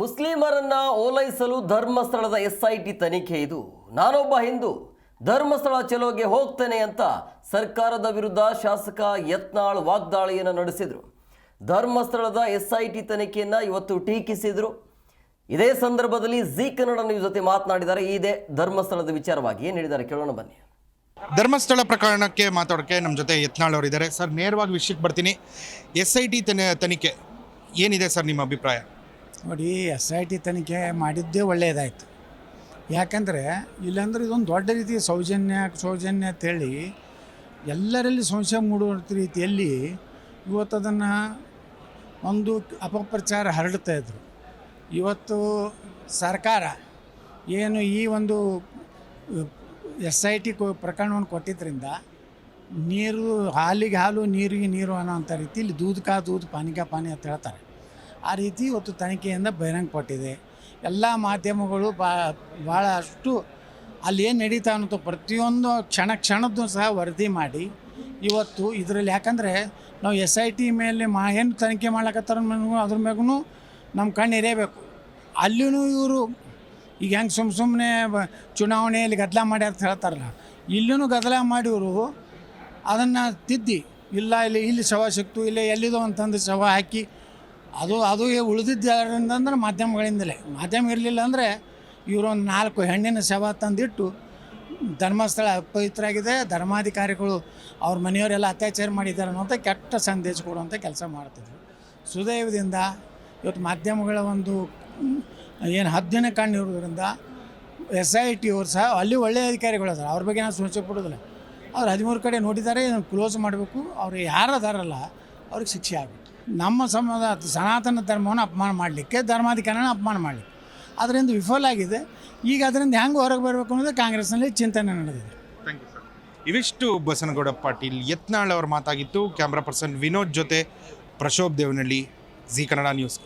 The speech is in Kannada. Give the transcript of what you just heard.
ಮುಸ್ಲಿಮರನ್ನ ಓಲೈಸಲು ಧರ್ಮಸ್ಥಳದ SIT ತನಿಖೆ ಇದು. ನಾನೊಬ್ಬ ಹಿಂದೂ ಧರ್ಮಸ್ಥಳ ಚಲೋಗೆ ಹೋಗ್ತೇನೆ ಅಂತ ಸರ್ಕಾರದ ವಿರುದ್ಧ ಶಾಸಕ ಯತ್ನಾಳ್ ವಾಗ್ದಾಳಿಯನ್ನು ನಡೆಸಿದರು. ಧರ್ಮಸ್ಥಳದ SIT ತನಿಖೆಯನ್ನು ಇವತ್ತು ಟೀಕಿಸಿದರು. ಇದೇ ಸಂದರ್ಭದಲ್ಲಿ ಜಿ ಕನ್ನಡ ನ್ಯೂಸ್ ಜೊತೆ ಮಾತನಾಡಿದ್ದಾರೆ. ಇದೇ ಧರ್ಮಸ್ಥಳದ ವಿಚಾರವಾಗಿ ಏನು ಹೇಳಿದ್ದಾರೆ ಕೇಳೋಣ ಬನ್ನಿ. ಧರ್ಮಸ್ಥಳ ಪ್ರಕರಣಕ್ಕೆ ಮಾತಾಡೋಕ್ಕೆ ನಮ್ಮ ಜೊತೆ ಯತ್ನಾಳ್ ಅವರಿದ್ದಾರೆ. ಸರ್, ನೇರವಾಗಿ ವಿಷಯಕ್ಕೆ ಬರ್ತೀನಿ. SIT ತನಿಖೆ ಏನಿದೆ ಸರ್ ನಿಮ್ಮ ಅಭಿಪ್ರಾಯ? ನೋಡಿ, SIT ತನಿಖೆ ಮಾಡಿದ್ದೇ ಒಳ್ಳೆಯದಾಯಿತು. ಯಾಕಂದರೆ ಇಲ್ಲಾಂದ್ರೆ ಇದೊಂದು ದೊಡ್ಡ ರೀತಿಯ ಸೌಜನ್ಯ ಅಂತೇಳಿ ಎಲ್ಲರಲ್ಲಿ ಸಂಶಯ ಮೂಡುವ ರೀತಿಯಲ್ಲಿ ಇವತ್ತು ಅದನ್ನು ಒಂದು ಅಪಪ್ರಚಾರ ಹರಡ್ತಾಯಿದ್ರು. ಇವತ್ತು ಸರ್ಕಾರ ಏನು ಈ ಒಂದು SIT ಪ್ರಕರಣವನ್ನು ಕೊಟ್ಟಿದ್ದರಿಂದ ನೀರು ಹಾಲಿಗೆ ಹಾಲು ನೀರಿಗೆ ನೀರು ಅನ್ನೋಂಥ ರೀತಿಯಲ್ಲಿ ದೂಧಕ ದೂಧ್ ಪಾನಿಕ ಪಾನಿ ಅಂತ ಹೇಳ್ತಾರೆ. ಆ ರೀತಿ ಇವತ್ತು ತನಿಖೆಯಿಂದ ಬಹಿರಂಗಪಟ್ಟಿದೆ. ಎಲ್ಲ ಮಾಧ್ಯಮಗಳು ಭಾಳಷ್ಟು ಅಲ್ಲಿ ಏನು ನಡೀತಾ ಅನ್ನೋದು ಪ್ರತಿಯೊಂದು ಕ್ಷಣದ್ದು ಸಹ ವರದಿ ಮಾಡಿ ಇವತ್ತು ಇದರಲ್ಲಿ, ಯಾಕಂದರೆ ನಾವು SIT ಮೇಲೆ ಏನು ತನಿಖೆ ಮಾಡ್ಲಕತ್ತಾರ ಅದ್ರ ಮ್ಯಾಗೂ ನಮ್ಮ ಕಣ್ಣು ಇರಬೇಕು. ಅಲ್ಲಿಯೂ ಇವರು ಈಗ ಹೆಂಗೆ ಸುಮ್ಮನೆ ಚುನಾವಣೆಯಲ್ಲಿ ಗದ್ದಲ ಮಾಡಿ ಅಂತ ಹೇಳ್ತಾರಲ್ಲ, ಇಲ್ಲೂ ಗದ್ದಲ ಮಾಡಿವರು ಅದನ್ನು ತಿದ್ದಿ ಇಲ್ಲ ಇಲ್ಲಿ ಶವ ಸಿಕ್ತು, ಇಲ್ಲ ಎಲ್ಲಿದೋ ಅಂತಂದು ಶವ ಹಾಕಿ ಅದು ಉಳಿದಿದ್ದಾರಂದ್ರೆ ಮಾಧ್ಯಮಗಳಿಂದಲೇ. ಮಾಧ್ಯಮ ಇರಲಿಲ್ಲ ಅಂದರೆ ಇವರು ಒಂದು 4 ಹೆಣ್ಣಿನ ಶವ ತಂದಿಟ್ಟು ಧರ್ಮಸ್ಥಳ ಅಪವಿತ್ರ ಧರ್ಮಾಧಿಕಾರಿಗಳು ಅವ್ರ ಮನೆಯವರೆಲ್ಲ ಅತ್ಯಾಚಾರ ಮಾಡಿದ್ದಾರೆ ಅನ್ನೋಂಥ ಕೆಟ್ಟ ಸಂದೇಶ ಕೊಡುವಂಥ ಕೆಲಸ ಮಾಡ್ತಿದ್ರು. ಸುದೈವದಿಂದ ಇವತ್ತು ಮಾಧ್ಯಮಗಳ ಒಂದು ಏನು ಹದ್ದಿನ ಕಣ್ಣು ಇರೋದ್ರಿಂದ SIT ಅವರು ಸಹ ಅಲ್ಲಿ ಒಳ್ಳೆಯ ಅಧಿಕಾರಿಗಳು ಅದಾರೆ. ಅವ್ರ ಬಗ್ಗೆ ನಾವು ಸಂಶಯ ಪಡೋದಿಲ್ಲ. ಅವ್ರು 13 ಕಡೆ ನೋಡಿದ್ದಾರೆ, ಕ್ಲೋಸ್ ಮಾಡಬೇಕು. ಅವ್ರು ಯಾರು ಅದಾರಲ್ಲ ಅವ್ರಿಗೆ ಶಿಕ್ಷೆ ಆಗಬೇಕು. ನಮ್ಮ ಸನಾತನ ಧರ್ಮವನ್ನು ಅಪಮಾನ ಮಾಡಲಿಕ್ಕೆ, ಧರ್ಮಾಧಿಕಾರಿನ ಅಪಮಾನ ಮಾಡಲಿಕ್ಕೆ ಅದರಿಂದ ವಿಫಲ ಆಗಿದೆ. ಈಗ ಅದರಿಂದ ಹೆಂಗೆ ಹೊರಗೆ ಬರಬೇಕು ಅನ್ನೋದು ಕಾಂಗ್ರೆಸ್ನಲ್ಲಿ ಚಿಂತನೆ ನಡೆದಿದೆ. Thank you sir. ಇವಿಷ್ಟು ಬಸನಗೌಡ ಪಾಟೀಲ್ ಯತ್ನಾಳ್ ಅವರ ಮಾತಾಗಿತ್ತು. ಕ್ಯಾಮ್ರಾ ಪರ್ಸನ್ ವಿನೋದ್ ಜೊತೆ ಪ್ರಶೋಭ್ ದೇವನಹಳ್ಳಿ, ಜಿ ಕನ್ನಡ ನ್ಯೂಸ್.